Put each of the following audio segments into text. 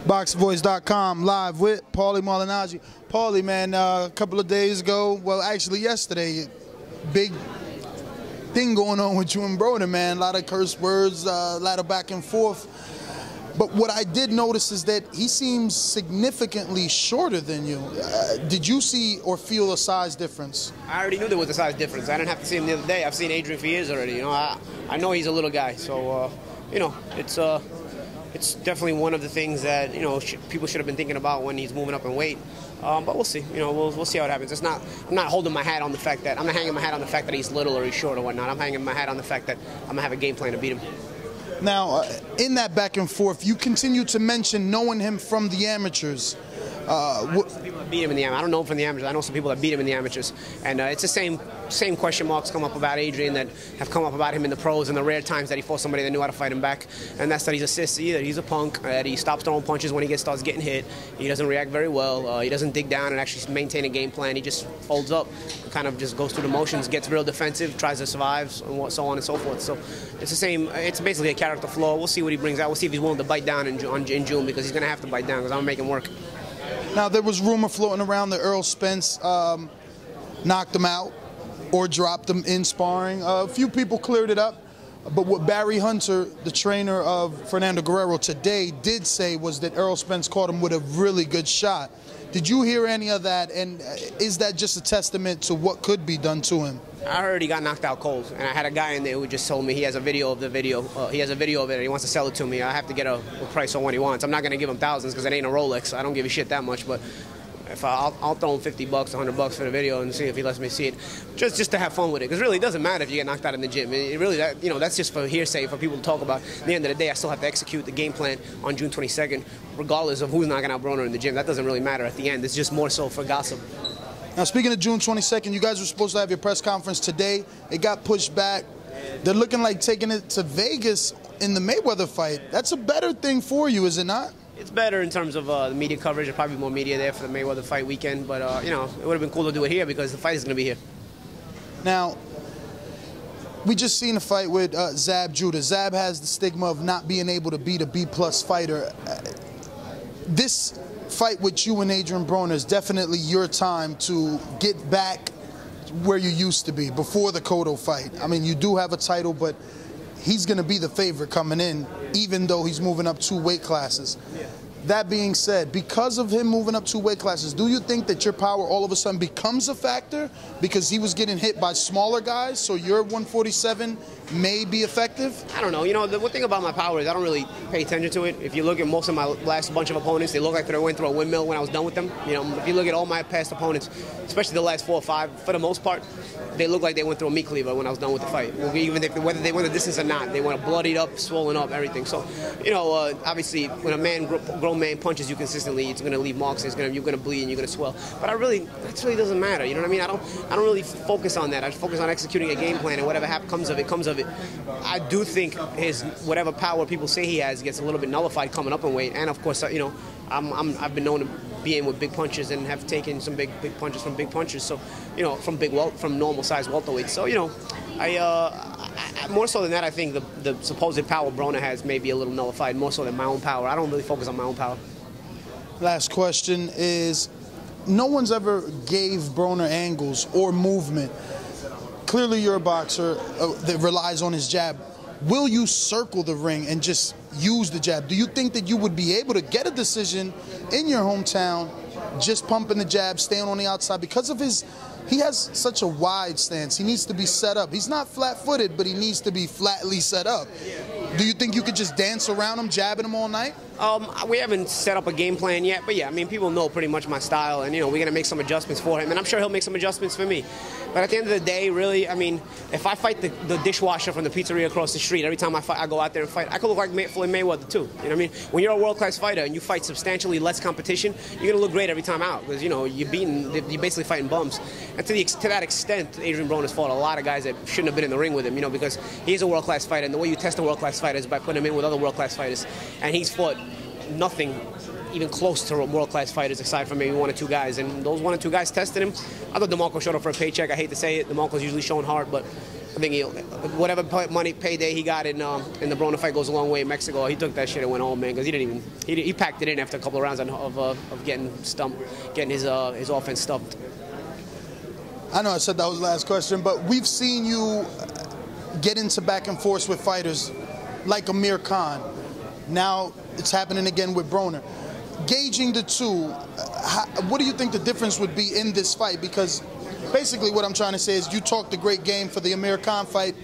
BoxingVoice.com live with Paulie Malignaggi. Paulie, man, a couple of days ago, well, actually yesterday, big thing going on with you and Broner, man. A lot of curse words, a lot of back and forth. But what I did notice is that he seems significantly shorter than you. Did you see or feel a size difference? I already knew there was a size difference. I didn't have to see him the other day. I've seen Adrien for years already. You know, I know he's a little guy. So, you know, it's definitely one of the things that, you know, people should have been thinking about when he's moving up in weight. But we'll see. You know, we'll see how it happens. I'm not holding my hat on the fact that I'm not hanging my hat on the fact that he's little or he's short or whatnot. I'm hanging my hat on the fact that I'm gonna have a game plan to beat him. Now, in that back and forth, you continue to mention knowing him from the amateurs. I know some people that beat him in the amateurs. I don't know him from the amateurs. I know some people that beat him in the amateurs. And it's the same question marks come up about Adrien that have come up about him in the pros and the rare times that he fought somebody that knew how to fight him back. And that's that he's a sissy, that he's a punk, that he stops throwing punches when he starts getting hit. He doesn't react very well. He doesn't dig down and actually maintain a game plan. He just folds up, kind of just goes through the motions, gets real defensive, tries to survive, and so on and so forth. So it's the same. It's basically a character flaw. We'll see what he brings out. We'll see if he's willing to bite down in June, because he's going to have to bite down because I'm going to make him work. Now, there was rumor floating around that Errol Spence knocked him out or dropped him in sparring. A few people cleared it up, but what Barry Hunter, the trainer of Fernando Guerrero, today did say was that Errol Spence caught him with a really good shot. Did you hear any of that, and is that just a testament to what could be done to him? I heard he got knocked out cold, and I had a guy in there who just told me he has a video of the video. He has a video of it, and he wants to sell it to me. I have to get a price on what he wants. I'm not going to give him thousands because it ain't a Rolex. I don't give a shit that much, but if I'll throw him $50, $100 for the video and see if he lets me see it, just to have fun with it. Because really, it doesn't matter if you get knocked out in the gym. It really, you know, that's just for hearsay for people to talk about. At the end of the day, I still have to execute the game plan on June 22nd, regardless of who's knocking out Broner in the gym. That doesn't really matter at the end. It's just more so for gossip. Now, speaking of June 22nd, you guys were supposed to have your press conference today. It got pushed back. They're looking like taking it to Vegas in the Mayweather fight. That's a better thing for you, is it not? It's better in terms of the media coverage. There's probably more media there for the Mayweather fight weekend. But, you know, it would have been cool to do it here because the fight is going to be here. Now, we just seen a fight with Zab Judah. Zab has the stigma of not being able to beat a B-plus fighter. This fight with you and Adrien Broner is definitely your time to get back where you used to be before the Cotto fight. I mean, you do have a title, but he's going to be the favorite coming in, even though he's moving up 2 weight classes. Yeah. That being said, because of him moving up 2 weight classes, do you think that your power all of a sudden becomes a factor because he was getting hit by smaller guys, so your 147 may be effective? I don't know. You know, the one thing about my power is I don't really pay attention to it. If you look at most of my last bunch of opponents, they look like they went through a windmill when I was done with them. You know, if you look at all my past opponents, especially the last 4 or 5, for the most part, they look like they went through a meat cleaver when I was done with the fight. Even if, whether they went the distance or not, they went bloodied up, swollen up, everything. So, you know, obviously, when a grown man punches you consistently, it's going to leave marks. You're going to bleed and you're going to swell. But that really doesn't matter. You know what I mean? I don't really focus on that. I focus on executing a game plan, and whatever comes of it, comes of it. I do think his whatever power people say he has gets a little bit nullified coming up in weight, and of course, you know, I've been known to be in with big punches and have taken some big punches from big punches. So, you know, from normal size welterweights. So, you know, I more so than that, I think the supposed power Broner has may be a little nullified, more so than my own power. I don't really focus on my own power. Last question is, no one's ever gave Broner angles or movement. Clearly you're a boxer that relies on his jab. Will you circle the ring and just use the jab? Do you think that you would be able to get a decision in your hometown just pumping the jab, staying on the outside? Because of he has such a wide stance. He needs to be set up. He's not flat-footed, but he needs to be flatly set up. Do you think you could just dance around him, jabbing him all night? We haven't set up a game plan yet, but yeah, I mean, people know pretty much my style, and, you know, we're going to make some adjustments for him, and I'm sure he'll make some adjustments for me. But at the end of the day, really, I mean, if I fight the dishwasher from the pizzeria across the street, every time I go out there and fight, I could look like Floyd Mayweather too. You know what I mean? When you're a world-class fighter and you fight substantially less competition, you're going to look great every time out because, you know, you're basically fighting bums. And to that extent, Adrien Broner's fought a lot of guys that shouldn't have been in the ring with him, you know, because he's a world-class fighter, and the way you test a world-class fighter is by putting him in with other world-class fighters. And he's fought nothing even close to world-class fighters aside from maybe 1 or 2 guys, and those 1 or 2 guys tested him. I thought DeMarco showed up for a paycheck. I hate to say it, DeMarco's usually showing heart, but I think whatever payday he got in the Broner fight goes a long way in Mexico. He took that shit and went home, man, because he packed it in after a couple of rounds of getting stumped, getting his offense stumped. I know I said that was the last question, but we've seen you get into back and forth with fighters like Amir Khan. Now it's happening again with Broner. Gauging the two, what do you think the difference would be in this fight? Because basically what I'm trying to say is you talked a great game for the Amir Khan fight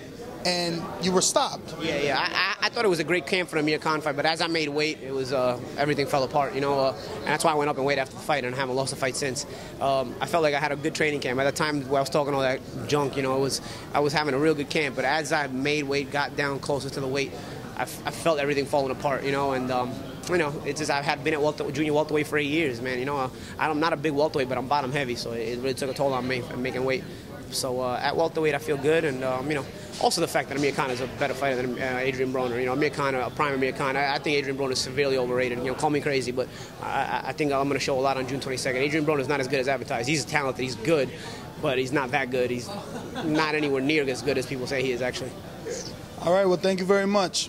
and you were stopped. Yeah. I thought it was a great camp for the Amir Khan fight, but as I made weight, it was everything fell apart, and that's why I went up in weight after the fight and haven't lost a fight since. I felt like I had a good training camp. At the time where I was talking all that junk, I was having a real good camp, but as I made weight, got down closer to the weight, I felt everything falling apart, it's just I've been at junior welterweight for 8 years, man. I'm not a big welterweight, but I'm bottom heavy, so it really took a toll on me making weight. So at welterweight, I feel good, and also the fact that Amir Khan is a better fighter than Adrien Broner. Amir Khan, a prime Amir Khan. I think Adrien Broner is severely overrated. Call me crazy, but I think I'm going to show a lot on June 22nd. Adrien Broner is not as good as advertised. He's talented. He's good, but he's not that good. He's not anywhere near as good as people say he is, actually. All right. Well, thank you very much.